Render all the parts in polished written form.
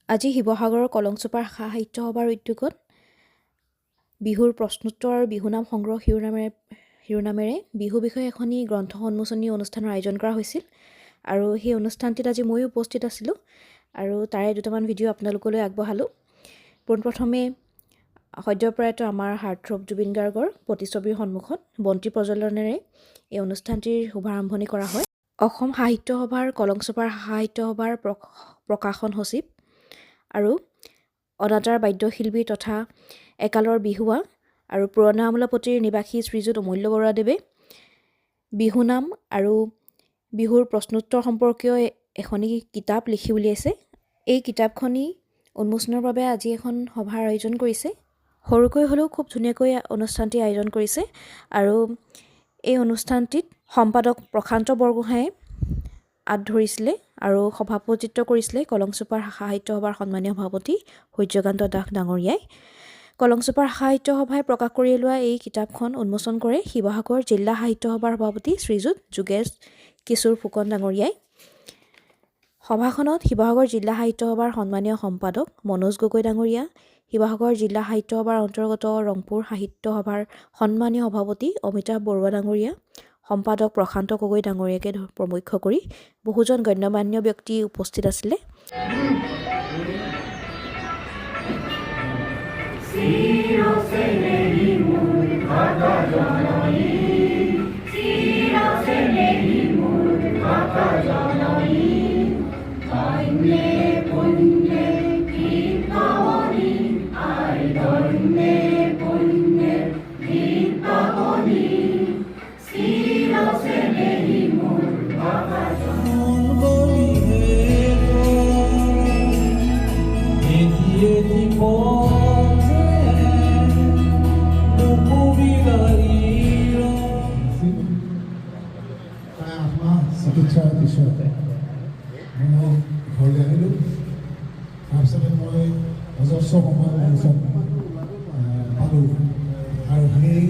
আজি শিৱসাগৰৰ কলংচুপাৰ সাহিত্য সভাৰ উদ্যোগত বিহুৰ প্ৰশ্নোত্তৰ আৰু বিহুনাম সংগ্ৰহ শিৰোনামেৰে বিহু বিষয়ে এখনি গ্ৰন্থ উন্মোচনী অনুষ্ঠানৰ আয়োজন কৰা হৈছিল আৰু সেই অনুষ্ঠানটিত আজি ময়ো উপস্থিত আছিলোঁ আৰু তাৰে দুটামান ভিডিঅ' আপোনালোকলৈ আগবঢ়ালোঁ। পোনপ্ৰথমে সদ্যপ্ৰয়াত আমাৰ হাৰ্টথ্ৰব জুবিন গাৰ্গৰ প্ৰতিচ্ছবিৰ সন্মুখত বন্তি প্ৰজ্বলনেৰে এই অনুষ্ঠানটিৰ শুভাৰম্ভণি কৰা হয়। অসম সাহিত্য সভাৰ কলংচুপাৰ সাহিত্য সভাৰ প্ৰকাশন সচিব আৰু অনাতাঁৰ বাদ্যশিল্পী তথা একালৰ বিহুৱা আৰু পুৰণা আমোলাপট্টিৰ নিবাসী শ্ৰীযুত অমূল্য বৰুৱাদেৱে বিহুনাম আৰু বিহুৰ প্ৰশ্নোত্তৰ সম্পৰ্কীয় এখনি কিতাপ লিখি উলিয়াইছে। এই কিতাপখনি উন্মোচনৰ বাবে আজি এখন সভাৰ আয়োজন কৰিছে। সৰুকৈ হ'লেও খুব ধুনীয়াকৈ অনুষ্ঠানটি আয়োজন কৰিছে আৰু এই অনুষ্ঠানটিত সম্পাদক প্ৰশান্ত বৰগোহাঁয়ে আঁত ধৰিছিলে আৰু সভাপতিত্ব কৰিছিলে কলংচুপাৰ সাহিত্য সভাৰ সন্মানীয় সভাপতি সূৰ্যকান্ত দাস ডাঙৰীয়াই। কলংচুপাৰ সাহিত্য সভাই প্ৰকাশ কৰি লোৱা এই কিতাপখন উন্মোচন কৰে শিৱসাগৰ জিলা সাহিত্য সভাৰ সভাপতি শ্ৰীযুত যোগেশ কিশোৰ ফুকন ডাঙৰীয়াই। সভাখনত শিৱসাগৰ জিলা সাহিত্য সভাৰ সন্মানীয় সম্পাদক মনোজ গগৈ ডাঙৰীয়া, শিৱসাগৰ জিলা সাহিত্য সভাৰ অন্তৰ্গত ৰংপুৰ সাহিত্য সভাৰ সন্মানীয় সভাপতি অমিতাভ বৰুৱা ডাঙৰীয়া, সম্পাদক প্ৰশান্ত গগৈ ডাঙৰীয়াকে প্ৰমুখ্য কৰি বহুজন গণ্যমান্য ব্যক্তি উপস্থিত আছিলে। চিকিৎসাৰ পিছতে মই ঘৰলৈ আহিলোঁ। তাৰপিছতে মই অজস্ৰ সময় পিছত পালোঁ আৰু সেই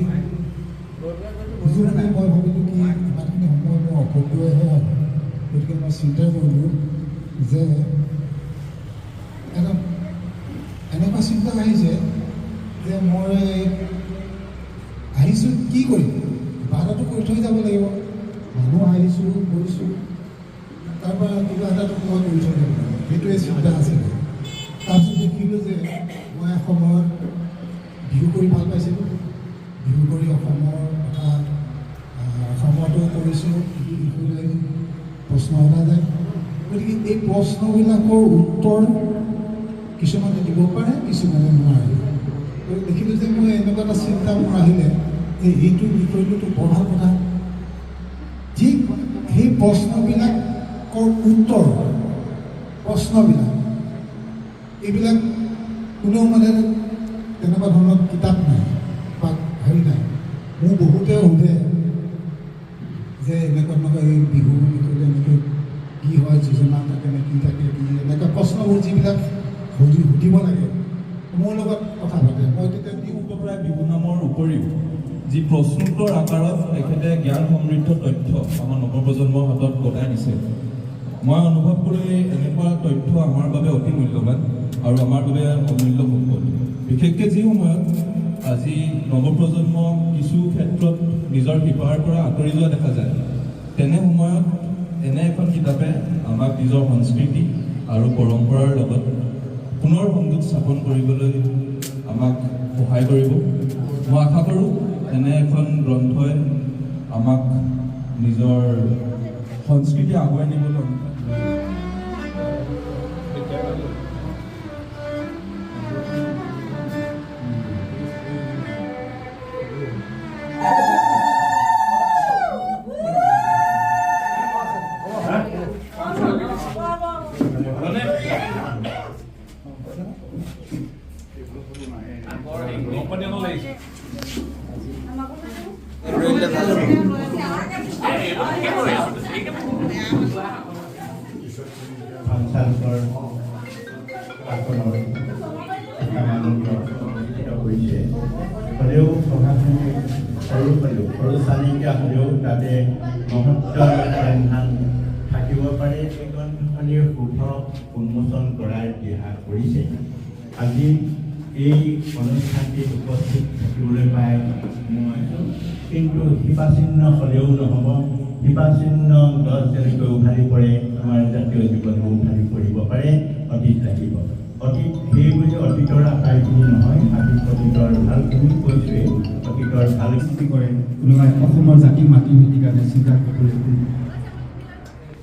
বুজোতে মই ভাবিলোঁ কি ইমানখিনি সময় মোৰ অপব্যয়হে হ'ব। গতিকে মই চিন্তা কৰিলোঁ যে এটা এনেকুৱা চিন্তা আহিছে যে মই আহিছোঁ কি কৰিম, কিবা এটাতো কৰি থৈ যাব লাগিব। মানুহ আহিছোঁ গৈছোঁ, তাৰপৰা কিবা এটাতো মই কৰি থৈ যাব লাগিব, সেইটোৱে চিন্তা আছিলে। তাৰপিছত দেখিলোঁ যে মই এসময়ত বিহু কৰি ভাল পাইছিলোঁ, বিহু কৰি অসমৰ কথা অসমতো কৰিছোঁ, কি বিষয়লৈ প্ৰশ্ন সোধা যায়। গতিকে এই প্ৰশ্নবিলাকৰ উত্তৰ কিছুমানে দিব পাৰে, কিছুমানে নোৱাৰে। গতিকে দেখিলোঁ যে মই এনেকুৱা এটা চিন্তা মোৰ আহিলে যে এইটো বিষয়টোতো পঢ়াৰ কথা, ঠিক সেই প্ৰশ্নবিলাকৰ উত্তৰ প্ৰশ্নবিলাক এইবিলাক কোনেও মানে তেনেকুৱা ধৰণৰ কিতাপ নাই বা হেৰি নাই। মোক বহুতে সোধে যে এনেকুৱা এই বিহুৰ বিষয়ে এনেকৈ কি হয়, যোজনা থাকে নে কি থাকে, কি এনেকুৱা প্ৰশ্নবোৰ যিবিলাক সুধিব লাগে মোৰ লগত কথা পাতে। মই তেতিয়া প্ৰায় বিহুনামৰ উপৰিও যি প্ৰশ্নোত্তৰ আকাৰত তেখেতে জ্ঞান সমৃদ্ধ তথ্য আমাৰ নৱপ্ৰজন্মৰ হাতত গতাই দিছে। মই অনুভৱ কৰোঁ এনেকুৱা তথ্য আমাৰ বাবে অতি মূল্যৱান আৰু আমাৰ বাবে অমূল্য সম্পদ। বিশেষকৈ যি সময়ত আজি নৱপ্ৰজন্ম কিছু ক্ষেত্ৰত নিজৰ শিপাৰ পৰা আঁতৰি যোৱা দেখা যায়, তেনে সময়ত এনে এখন কিতাপে আমাক নিজৰ সংস্কৃতি আৰু পৰম্পৰাৰ লগত পুনৰ সংযোগ স্থাপন কৰিবলৈ আমাক সহায় কৰিব। মই আশা কৰোঁ এনে এখন গ্ৰন্থই আমাক নিজৰ সংস্কৃতি আগুৱাই নিবলৈ হ'লেও পঢ়াখিনি সৰু চালিকা হ'লেও তাতে মহত্ব ধ্যান থাকিব পাৰে। এইখন প্ৰদৰ্শনীৰ শুভ উন্মোচন কৰাৰ দিহা কৰিছে। আজি এই অনুষ্ঠানটিত উপস্থিত থাকিবলৈ পাই মই কিন্তু শিপাচিহ্ন হ'লেও নহ'ব, শিপাচিহ্ন গছ যেনেকৈ উভালি পৰে আমাৰ জাতীয় জীৱনো উভালি পৰিব পাৰে, অতীত লাগিব। অতীত সেই বুলি অতীতৰ আটাইখিনি নহয়, আমি অতীতৰ ভালখিনি কৈছোৱেই, অতীতৰ ভাল সৃষ্টি কৰে কোনোবাই অসমৰ জাতি মাটি ভেটি কাৰণে চিন্তা কৰিবলৈ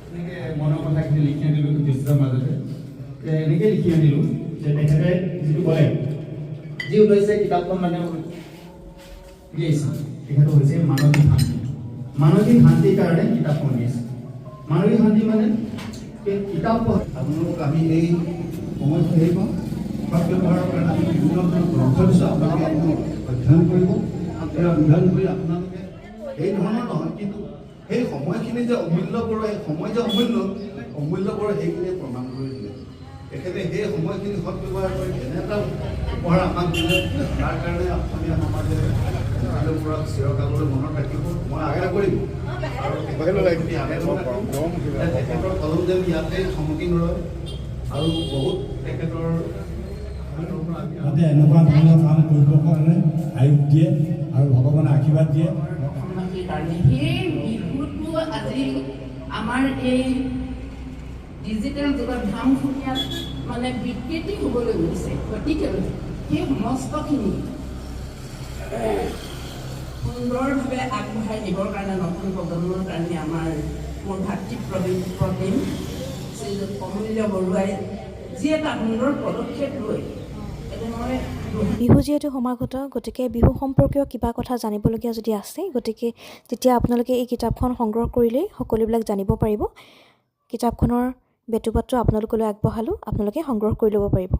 এনেকৈ মনৰ কথাখিনি লিখি আনিলোঁ ব্যস্তৰ মাজতে এনেকৈ লিখি আনিলোঁ যে তেখেতে যিটো ক'লে যি উদ্দেশ্যে কিতাপখন মানে উলিয়াইছে তেখেতৰ হৈছে মানসিক শান্তি। মানসিক শান্তিৰ কাৰণে কিতাপখন উলিয়াইছে। মানসিক শান্তি মানে কিতাপ পঢ়া আপোনালোক আমি এই সময়টো হেৰি পাওঁ কিতাপ ব্যৱহাৰৰ কাৰণে আমি বিভিন্ন ধৰণৰ গ্ৰন্থ দিছোঁ, আপোনালোকে অধ্যয়ন কৰিব। এই অধ্যয়ন কৰি আপোনালোকে এই ধৰণৰ নহয়, কিন্তু সেই সময়খিনি যে অমূল্য কৰোঁ, সেই সময় যে অমূল্য কৰোঁ সেইখিনিয়ে প্ৰমাণ কৰি দিলে। তেখেতে সেই সময়খিনি সৎ ব্যৱহাৰ কৰি এনে এটা উপহাৰ আমাক দিলে, তাৰ কাৰণে অসমীয়া সমাজে পৰা চিৰকাললৈ মনত ৰাখিব। মই আশা কৰিম আৰু তেখেতৰ কলম যেন ইয়াতে থমকি নৰয় আৰু বহুত তেখেতৰ যাতে এনেকুৱা ধৰণৰ কাম কৰিবৰ কাৰণে আয়ুস দিয়ে আৰু ভগৱানে আশীৰ্বাদ দিয়ে। অসমবাসীৰ কাৰণে সেই বিহুটো আজি আমাৰ এই ডিজিটেল যুগত ধামখুমীয়াত মানে বিকৃতি হ'বলৈ গৈছে। গতিকে সেই সমস্তখিনি সুন্দৰভাৱে আগবঢ়াই নিবৰ কাৰণে নতুন প্ৰজন্মৰ কাৰণে মোৰ ভাতৃপ্ৰতিম শ্ৰীযুত অমূল্য বৰুৱাই যি এটা সুন্দৰ পদক্ষেপ লৈ মই বিহু যিহেতু সমাগত, গতিকে বিহু সম্পৰ্কীয় কিবা কথা জানিবলগীয়া যদি আছে, গতিকে তেতিয়া আপোনালোকে এই কিতাপখন সংগ্ৰহ কৰিলেই সকলোবিলাক জানিব পাৰিব। কিতাপখনৰ বেটুপাতটো আপোনালোকলৈ আগবঢ়ালোঁ, আপোনালোকে সংগ্ৰহ কৰি ল'ব পাৰিব।